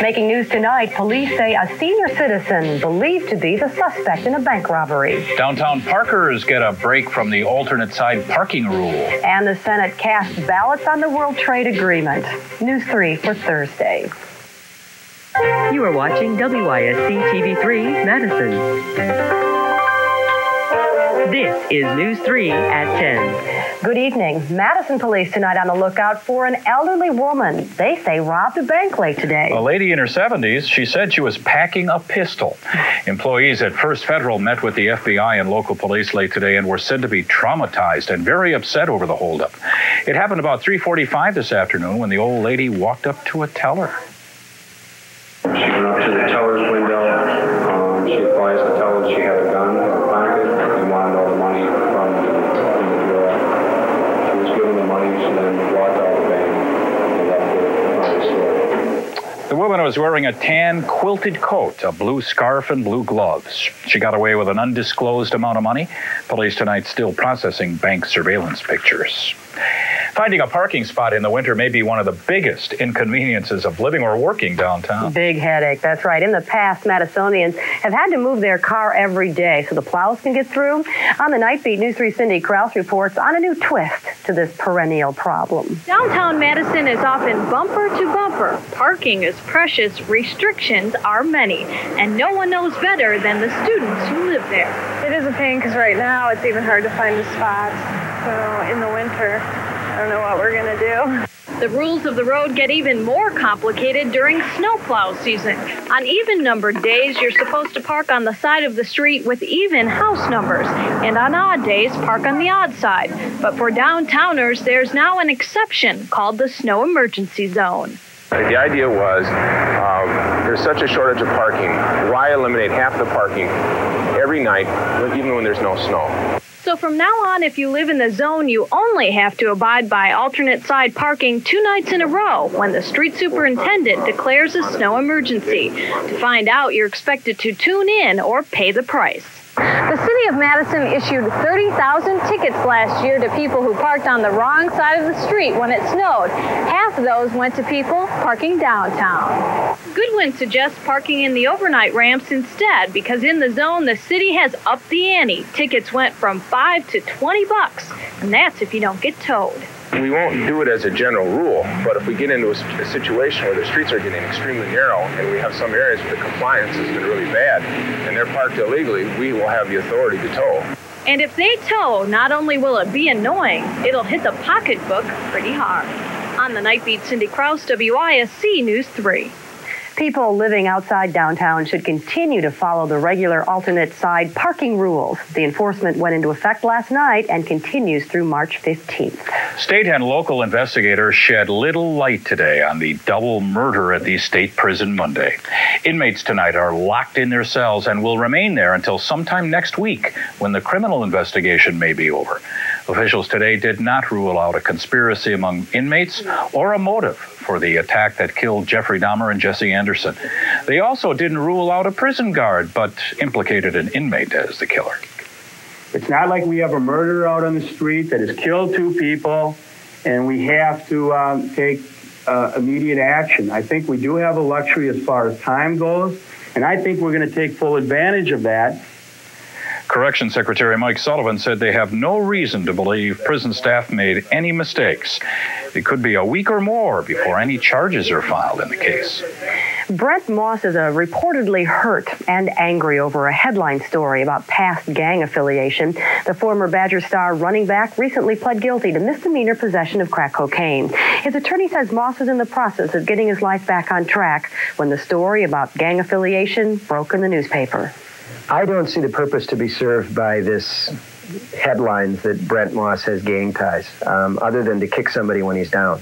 Making news tonight, police say a senior citizen believed to be the suspect in a bank robbery. Downtown Parkers get a break from the alternate side parking rule. And the Senate cast ballots on the World Trade Agreement. News 3 for Thursday. You are watching WISC TV3 Madison. This is News 3 at 10. Good evening. Madison police tonight on the lookout for an elderly woman they say robbed a bank late today. A lady in her 70s, she said she was packing a pistol. Employees at First Federal met with the FBI and local police late today and were said to be traumatized and very upset over the holdup. It happened about 3:45 this afternoon when the old lady walked up to a teller. She went up to the teller's window. She advised the teller she had a gun in her pocket and wanted all the money from the drawer. She was given the money, she then walked out of the bank and left it on the store. The woman was wearing a tan quilted coat, a blue scarf, and blue gloves. She got away with an undisclosed amount of money. Police tonight still processing bank surveillance pictures. Finding a parking spot in the winter may be one of the biggest inconveniences of living or working downtown. Big headache, that's right. In the past, Madisonians have had to move their car every day so the plows can get through. On the Night Beat, News 3 Cindy Krause reports on a new twist to this perennial problem. Downtown Madison is often bumper to bumper. Parking is precious, restrictions are many, and no one knows better than the students who live there. It is a pain because right now it's even hard to find a spot. So in the winter, I don't know what we're going to do. The rules of the road get even more complicated during snowplow season. On even-numbered days, you're supposed to park on the side of the street with even house numbers, and on odd days, park on the odd side. But for downtowners, there's now an exception called the snow emergency zone. The idea was there's such a shortage of parking. Why eliminate half the parking every night, even when there's no snow? So from now on, if you live in the zone, you only have to abide by alternate side parking 2 nights in a row when the street superintendent declares a snow emergency. To find out, you're expected to tune in or pay the price. The city of Madison issued 30,000 tickets last year to people who parked on the wrong side of the street when it snowed. Half of those went to people parking downtown. Goodwin suggests parking in the overnight ramps instead because in the zone, the city has upped the ante. Tickets went from $5 to $20, and that's if you don't get towed. We won't do it as a general rule, but if we get into a situation where the streets are getting extremely narrow and we have some areas where the compliance has been really bad and they're parked illegally, we will have the authority to tow. And if they tow, not only will it be annoying, it'll hit the pocketbook pretty hard. On the Night Beat, Cindy Krause, WISC News 3. People living outside downtown should continue to follow the regular alternate side parking rules. The enforcement went into effect last night and continues through March 15th. State and local investigators shed little light today on the double murder at the state prison Monday. Inmates tonight are locked in their cells and will remain there until sometime next week when the criminal investigation may be over. Officials today did not rule out a conspiracy among inmates or a motive for the attack that killed Jeffrey Dahmer and Jesse Anderson. They also didn't rule out a prison guard, but implicated an inmate as the killer. It's not like we have a murderer out on the street that has killed 2 people, and we have to take immediate action. I think we do have a luxury as far as time goes, and I think we're going to take full advantage of that. Corrections Secretary Mike Sullivan said they have no reason to believe prison staff made any mistakes. It could be a week or more before any charges are filed in the case. Brent Moss is reportedly hurt and angry over a headline story about past gang affiliation. The former Badger Star running back recently pled guilty to misdemeanor possession of crack cocaine. His attorney says Moss was in the process of getting his life back on track when the story about gang affiliation broke in the newspaper. I don't see the purpose to be served by this headlines that Brent Moss has gang ties, other than to kick somebody when he's down.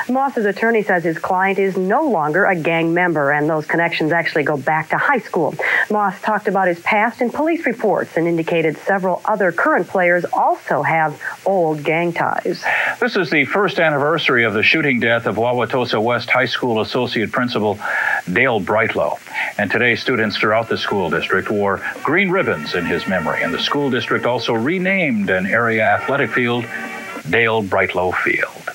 Moss's attorney says his client is no longer a gang member, and those connections actually go back to high school. Moss talked about his past in police reports and indicated several other current players also have old gang ties. This is the first anniversary of the shooting death of Wauwatosa West High School Associate Principal Dale Brightlow. And today, students throughout the school district wore green ribbons in his memory. And the school district also renamed an area athletic field Dale Brightlow Field.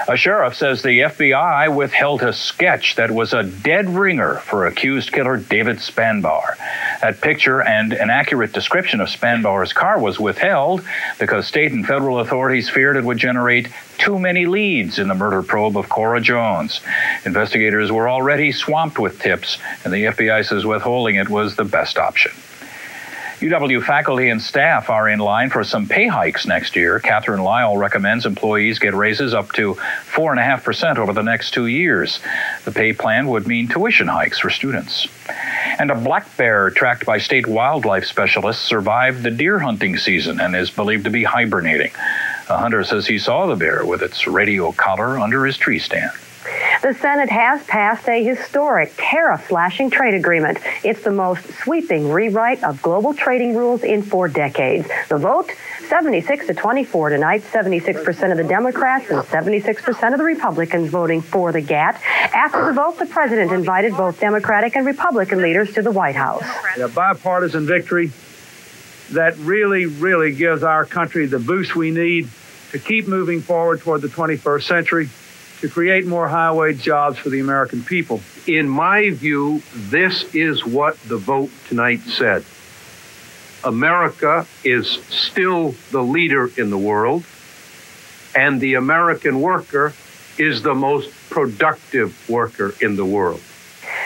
A sheriff says the FBI withheld a sketch that was a dead ringer for accused killer David Spanbauer. That picture and an accurate description of Spanbauer's car was withheld because state and federal authorities feared it would generate too many leads in the murder probe of Cora Jones. Investigators were already swamped with tips, and the FBI says withholding it was the best option. UW faculty and staff are in line for some pay hikes next year. Catherine Lyle recommends employees get raises up to 4.5% over the next 2 years. The pay plan would mean tuition hikes for students. And a black bear tracked by state wildlife specialists survived the deer hunting season and is believed to be hibernating. A hunter says he saw the bear with its radio collar under his tree stand. The Senate has passed a historic tariff-slashing trade agreement. It's the most sweeping rewrite of global trading rules in 4 decades. The vote, 76-24 tonight, 76% of the Democrats and 76% of the Republicans voting for the GATT. After the vote, the president invited both Democratic and Republican leaders to the White House. A bipartisan victory that really gives our country the boost we need to keep moving forward toward the 21st century, to create more high-wage jobs for the American people. In my view, this is what the vote tonight said. America is still the leader in the world, and the American worker is the most productive worker in the world.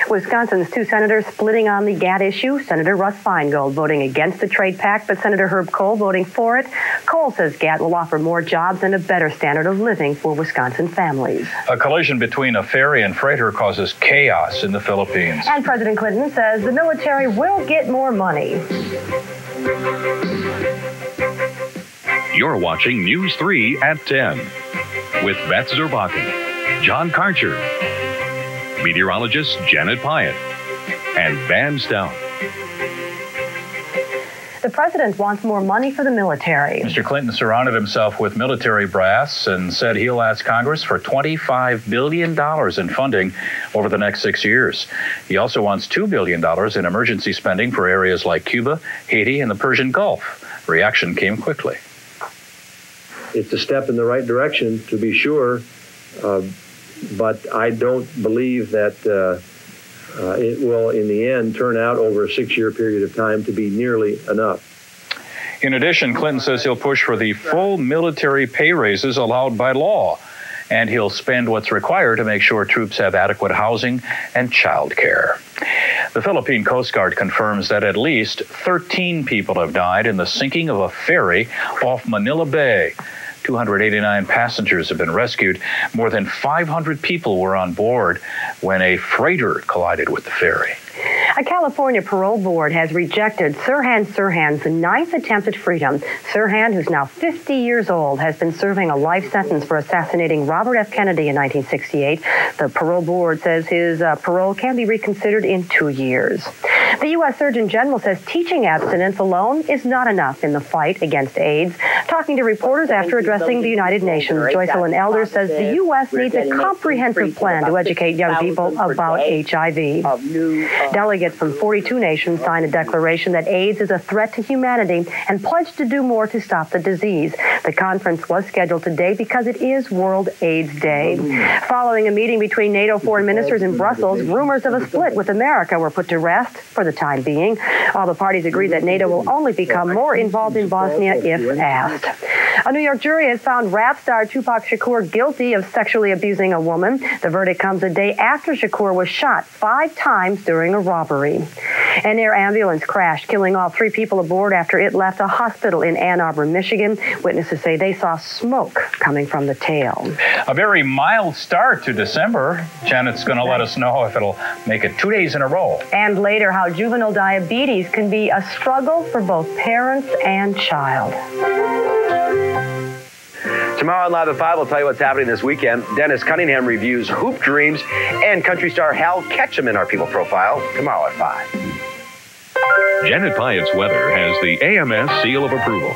Wisconsin's 2 senators splitting on the GATT issue. Senator Russ Feingold voting against the trade pact, but Senator Herb Kohl voting for it. Kohl says GATT will offer more jobs and a better standard of living for Wisconsin families. A collision between a ferry and freighter causes chaos in the Philippines. And President Clinton says the military will get more money. You're watching News 3 at 10 with Beth Zerbakken, John Karcher, meteorologist Janet Pyatt, and Van Stout. The president wants more money for the military. Mr. Clinton surrounded himself with military brass and said he'll ask Congress for $25 billion in funding over the next 6 years. He also wants $2 billion in emergency spending for areas like Cuba, Haiti, and the Persian Gulf. Reaction came quickly. It's a step in the right direction, to be sure, but I don't believe that it will, in the end, turn out over a 6-year period of time to be nearly enough. In addition, Clinton says he'll push for the full military pay raises allowed by law, and he'll spend what's required to make sure troops have adequate housing and child care. The Philippine Coast Guard confirms that at least 13 people have died in the sinking of a ferry off Manila Bay. 289 passengers have been rescued. More than 500 people were on board when a freighter collided with the ferry. A California parole board has rejected Sirhan Sirhan's 9th attempt at freedom. Sirhan, who's now 50 years old, has been serving a life sentence for assassinating Robert F. Kennedy in 1968. The parole board says his parole can be reconsidered in 2 years. The U.S. Surgeon General says teaching abstinence alone is not enough in the fight against AIDS. Talking to reporters after addressing the United Nations, Joycelyn Elder says the U.S. needs a comprehensive plan to educate young people about HIV. Delegates from 42 nations signed a declaration that AIDS is a threat to humanity and pledged to do more to stop the disease. The conference was scheduled today because it is World AIDS Day. Following a meeting between NATO foreign ministers in Brussels, rumors of a split with America were put to rest for the time being. All the parties agreed that NATO will only become more involved in Bosnia if asked. A New York jury has found rap star Tupac Shakur guilty of sexually abusing a woman. The verdict comes a day after Shakur was shot 5 times during a robbery. An air ambulance crashed, killing all 3 people aboard after it left a hospital in Ann Arbor, Michigan. Witnesses say they saw smoke coming from the tail. A very mild start to December. Janet's going to let us know if it'll make it 2 days in a row. And later, how juvenile diabetes can be a struggle for both parents and child. Tomorrow on Live at 5, we'll tell you what's happening this weekend. Dennis Cunningham reviews Hoop Dreams, and country star Hal Ketchum in our People Profile tomorrow at 5. Janet Pyatt's weather has the AMS seal of approval.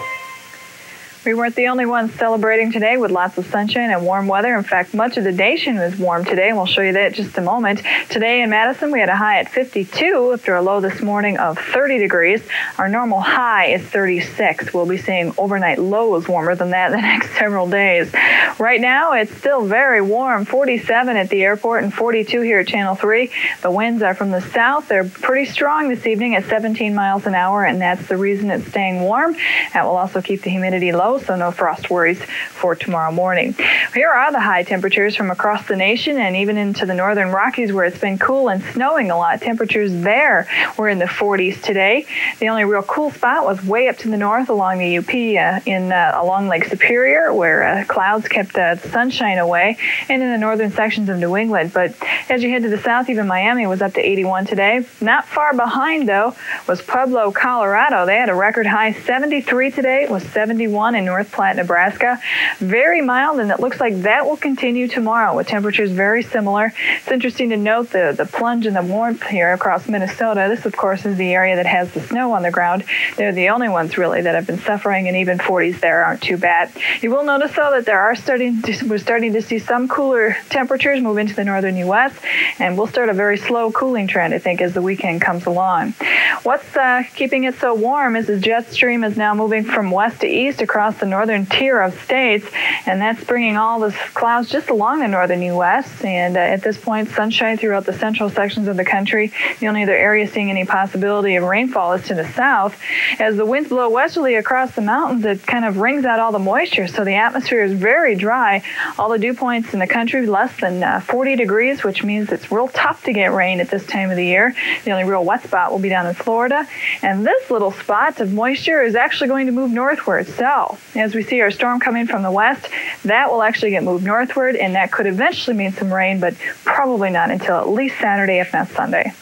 We weren't the only ones celebrating today with lots of sunshine and warm weather. In fact, much of the nation was warm today, and we'll show you that in just a moment. Today in Madison, we had a high at 52 after a low this morning of 30 degrees. Our normal high is 36. We'll be seeing overnight lows warmer than that the next several days. Right now, it's still very warm, 47 at the airport and 42 here at Channel 3. The winds are from the south. They're pretty strong this evening at 17 miles an hour, and that's the reason it's staying warm. That will also keep the humidity low, so no frost worries for tomorrow morning. Here are the high temperatures from across the nation and even into the northern Rockies, where it's been cool and snowing a lot. Temperatures there were in the 40s today. The only real cool spot was way up to the north along the UP along Lake Superior, where clouds kept the sunshine away, and in the northern sections of New England. But as you head to the south, even Miami was up to 81 today. Not far behind, though, was Pueblo, Colorado. They had a record high 73 today. It was 71 in North Platte, Nebraska. Very mild, and it looks like that will continue tomorrow with temperatures very similar. It's interesting to note the plunge in the warmth here across Minnesota. This, of course, is the area that has the snow on the ground. They're the only ones, really, that have been suffering, and even 40s there aren't too bad. You will notice, though, that we're starting to see some cooler temperatures move into the northern U.S., and we'll start a very slow cooling trend, I think, as the weekend comes along. What's keeping it so warm is the jet stream is now moving from west to east across the northern tier of states, and that's bringing all the clouds just along the northern U.S. And at this point, sunshine throughout the central sections of the country. The only other area seeing any possibility of rainfall is to the south. As the winds blow westerly across the mountains, it kind of wrings out all the moisture, so the atmosphere is very dry. All the dew points in the country less than 40 degrees, which means it's real tough to get rain at this time of the year. The only real wet spot will be down in Florida, and this little spot of moisture is actually going to move northward. So as we see our storm coming from the west, that will actually get moved northward, and that could eventually mean some rain, but probably not until at least Saturday, if not Sunday.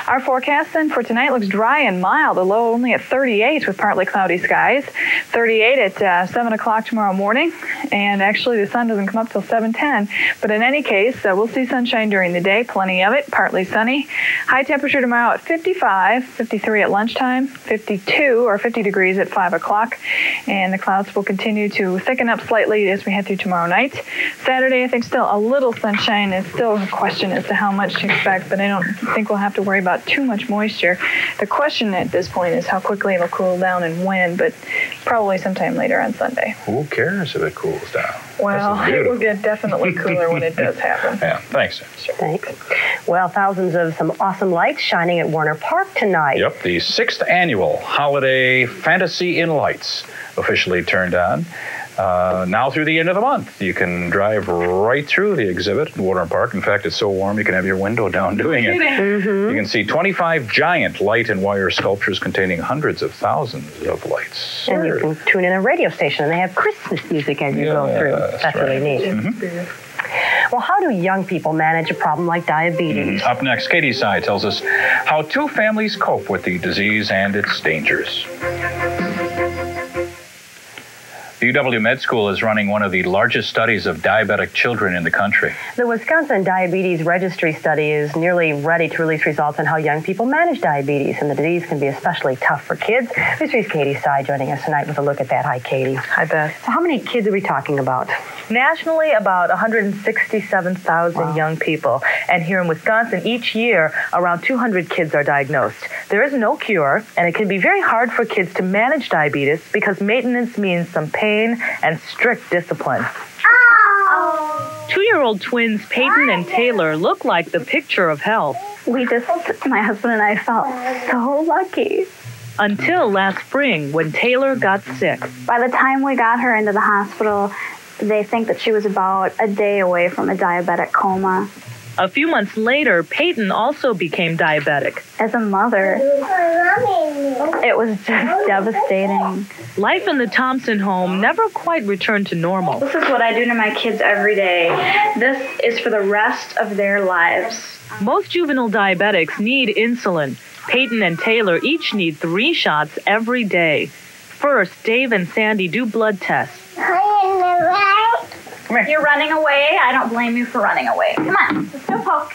Our forecast then for tonight looks dry and mild, a low only at 38 with partly cloudy skies. 38 at 7 o'clock tomorrow morning, and actually the sun doesn't come up till 7:10. But in any case, we'll see sunshine during the day, plenty of it, partly sunny. High temperature tomorrow at 55, 53 at lunchtime, 52 or 50 degrees at 5 o'clock, and the clouds will continue to thicken up slightly as we head through tomorrow night. Saturday, I think still a little sunshine. It's still a question as to how much to expect, but I don't think we'll have to worry about too much moisture. The question at this point is how quickly it'll cool down and when, but probably sometime later on Sunday. Who cares if it cools down? Well, it will get definitely cooler when it does happen. Yeah, thanks. Sure. Thanks. Well, thousands of some awesome lights shining at Warner Park tonight. Yep, the 6th annual Holiday Fantasy in Lights officially turned on. Now through the end of the month. You can drive right through the exhibit at Warner Park. In fact, it's so warm you can have your window down doing it. Mm-hmm. You can see 25 giant light and wire sculptures containing hundreds of thousands of lights. And you can tune in a radio station, and they have Christmas music as you go through. That's right. really neat. Mm-hmm. Well, how do young people manage a problem like diabetes? Up next, Katie Sy tells us how 2 families cope with the disease and its dangers. The UW Med School is running one of the largest studies of diabetic children in the country. The Wisconsin Diabetes Registry study is nearly ready to release results on how young people manage diabetes, and the disease can be especially tough for kids. This is Katie Sy joining us tonight with a look at that. Hi, Katie. Hi, Beth. So how many kids are we talking about? Nationally, about 167,000 young people. And here in Wisconsin, each year, around 200 kids are diagnosed. There is no cure, and it can be very hard for kids to manage diabetes because maintenance means some pain and strict discipline. 2-year-old twins Peyton and Taylor look like the picture of health. My husband and I felt so lucky. Until last spring when Taylor got sick. By the time we got her into the hospital, they think that she was about a day away from a diabetic coma. A few months later, Peyton also became diabetic. As a mother, it was just devastating. Life in the Thompson home never quite returned to normal. This is what I do to my kids every day. This is for the rest of their lives. Most juvenile diabetics need insulin. Peyton and Taylor each need 3 shots every day. First, Dave and Sandy do blood tests. Come here. You're running away. I don't blame you for running away. Come on, let's go poke.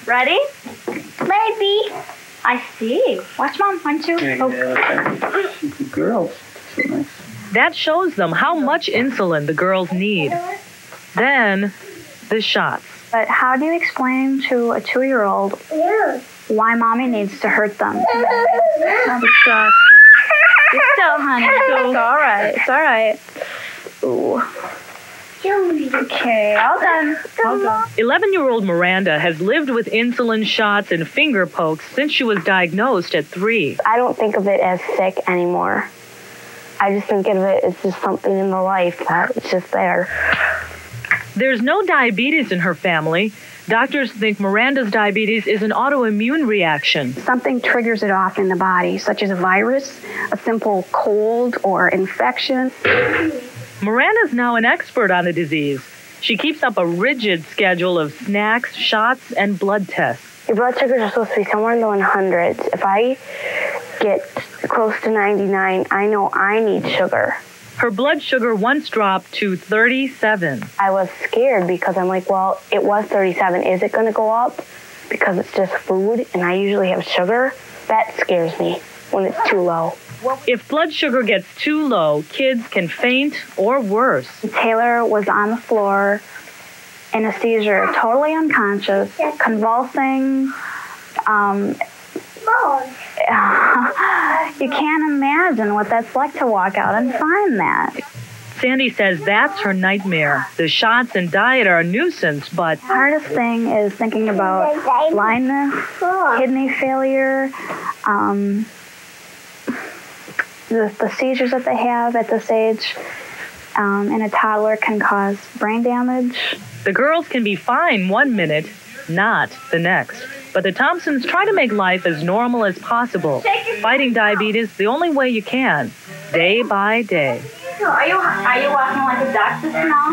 Ready? Baby. I see. Watch Mom. 1, 2. Poke. Good girl. So nice. That shows them how much insulin the girls need. Then, the shots. But how do you explain to a 2-year-old why mommy needs to hurt them? The shots. You're still, honey. It's all right. It's all right. Ooh. Okay, all done. All done. 11-year-old Miranda has lived with insulin shots and finger pokes since she was diagnosed at 3. I don't think of it as sick anymore. I just think of it as just something in the life that it's just there. There's no diabetes in her family. Doctors think Miranda's diabetes is an autoimmune reaction. Something triggers it off in the body, such as a virus, a simple cold, or infection. Miranda's now an expert on the disease. She keeps up a rigid schedule of snacks, shots, and blood tests. Your blood sugars are supposed to be somewhere in the 100s. If I get close to 99, I know I need sugar. Her blood sugar once dropped to 37. I was scared because I'm like, well, it was 37. Is it going to go up? Because it's just food and I usually have sugar. That scares me when it's too low. If blood sugar gets too low, kids can faint or worse. Taylor was on the floor in a seizure, totally unconscious, convulsing. You can't imagine what that's like to walk out and find that. Sandy says that's her nightmare. The shots and diet are a nuisance, but... The hardest thing is thinking about blindness, kidney failure, the seizures that they have at this age in a toddler can cause brain damage. The girls can be fine 1 minute, not the next. But the Thompsons try to make life as normal as possible, fighting diabetes the only way you can, day by day. Are you walking like a duck this now?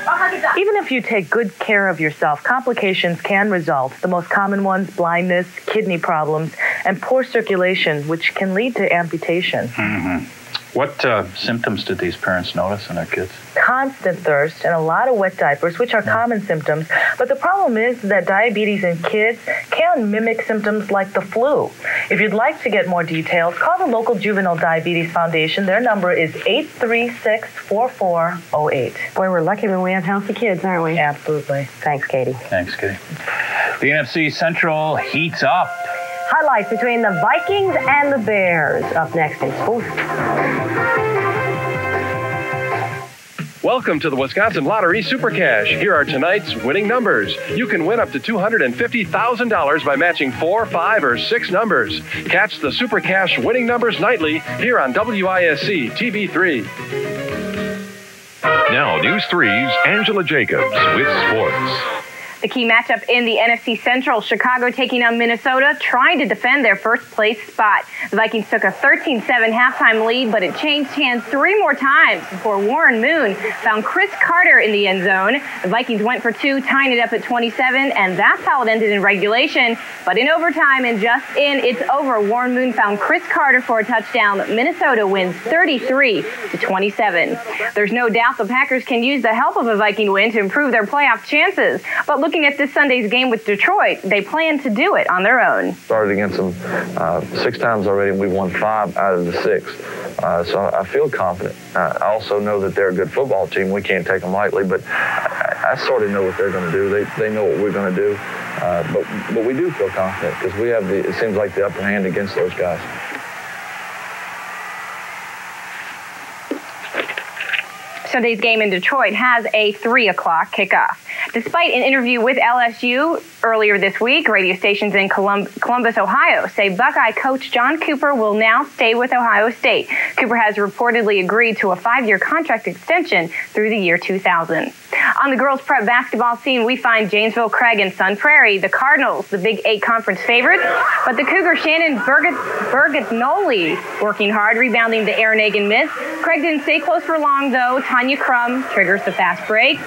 Walk like a duck. Even if you take good care of yourself, complications can result. The most common ones, blindness, kidney problems, and poor circulation, which can lead to amputation. Mm-hmm. What symptoms did these parents notice in their kids? Constant thirst and a lot of wet diapers, which are common symptoms. But the problem is that diabetes in kids can mimic symptoms like the flu. If you'd like to get more details, call the local Juvenile Diabetes Foundation. Their number is 836-4408. Boy, we're lucky when we have healthy kids, aren't we? Absolutely. Thanks, Katie. Thanks, Katie. The NFC Central heats up. Highlights between the Vikings and the Bears. Up next in sports. Welcome to the Wisconsin Lottery Super Cash. Here are tonight's winning numbers. You can win up to $250,000 by matching 4, 5, or 6 numbers. Catch the Super Cash winning numbers nightly here on WISC TV3. Now, News 3's Angela Jacobs with sports. The key matchup in the NFC Central, Chicago taking on Minnesota, trying to defend their first place spot. The Vikings took a 13-7 halftime lead, but it changed hands 3 more times before Warren Moon found Chris Carter in the end zone. The Vikings went for 2, tying it up at 27, and that's how it ended in regulation. But in overtime and just in, it's over. Warren Moon found Chris Carter for a touchdown. Minnesota wins 33-27. There's no doubt the Packers can use the help of a Viking win to improve their playoff chances. But looking at this Sunday's game with Detroit, they plan to do it on their own. Started against them 6 times already, and we've won 5 out of the 6. So I feel confident. I also know that they're a good football team. We can't take them lightly, but I sort of know what they're going to do. They know what we're going to do. But we do feel confident because we have it seems like the upper hand against those guys. Sunday's game in Detroit has a 3 o'clock kickoff. Despite an interview with LSU earlier this week, radio stations in Columbus, Ohio say Buckeye coach John Cooper will now stay with Ohio State. Cooper has reportedly agreed to a 5-year contract extension through the year 2000. On the girls' prep basketball scene, we find Janesville, Craig, and Sun Prairie, the Cardinals, the Big 8 conference favorites, but the Cougar Shannon Bergatnoli working hard, rebounding the Aaron Egan miss. Craig didn't stay close for long, though. Tanya Crum triggers the fast break.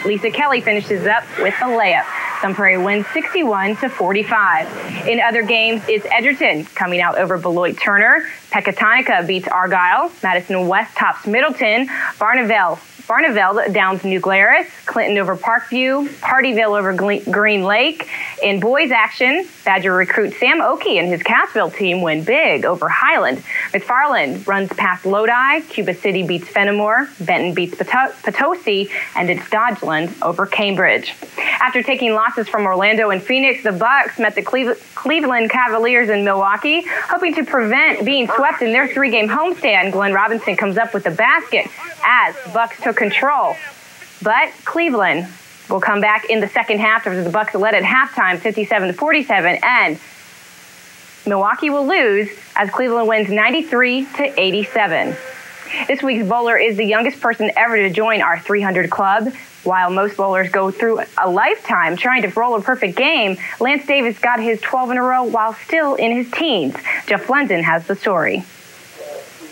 Lisa Kelly finishes up with the layup. Sun Prairie wins 61-45. In other games, it's Edgerton coming out over Beloit Turner. Pecatonica beats Argyle. Madison West tops Middleton. Barneville Barneveld downs New Glarus, Clinton over Parkview, Partyville over Green Lake. In boys action, Badger recruit Sam Oakey and his Cassville team win big over Highland. McFarland runs past Lodi, Cuba City beats Fenimore, Benton beats Potosi, and it's Dodgeland over Cambridge. After taking losses from Orlando and Phoenix, the Bucks met the Cleveland Cavaliers in Milwaukee, hoping to prevent being swept in their 3-game homestand. Glenn Robinson comes up with the basket as the Bucks took control. But Cleveland will come back in the second half after the Bucks led at halftime 57-47, and Milwaukee will lose as Cleveland wins 93-87. This week's bowler is the youngest person ever to join our 300 club. While most bowlers go through a lifetime trying to roll a perfect game, Lance Davis got his 12 in a row while still in his teens. Jeff Lenzen has the story.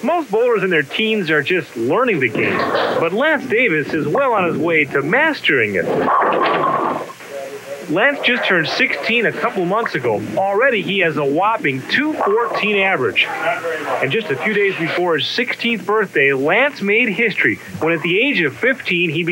Most bowlers in their teens are just learning the game, but Lance Davis is well on his way to mastering it. Lance just turned 16 a couple months ago. Already he has a whopping .214 average. And just a few days before his 16th birthday, Lance made history when at the age of 15 he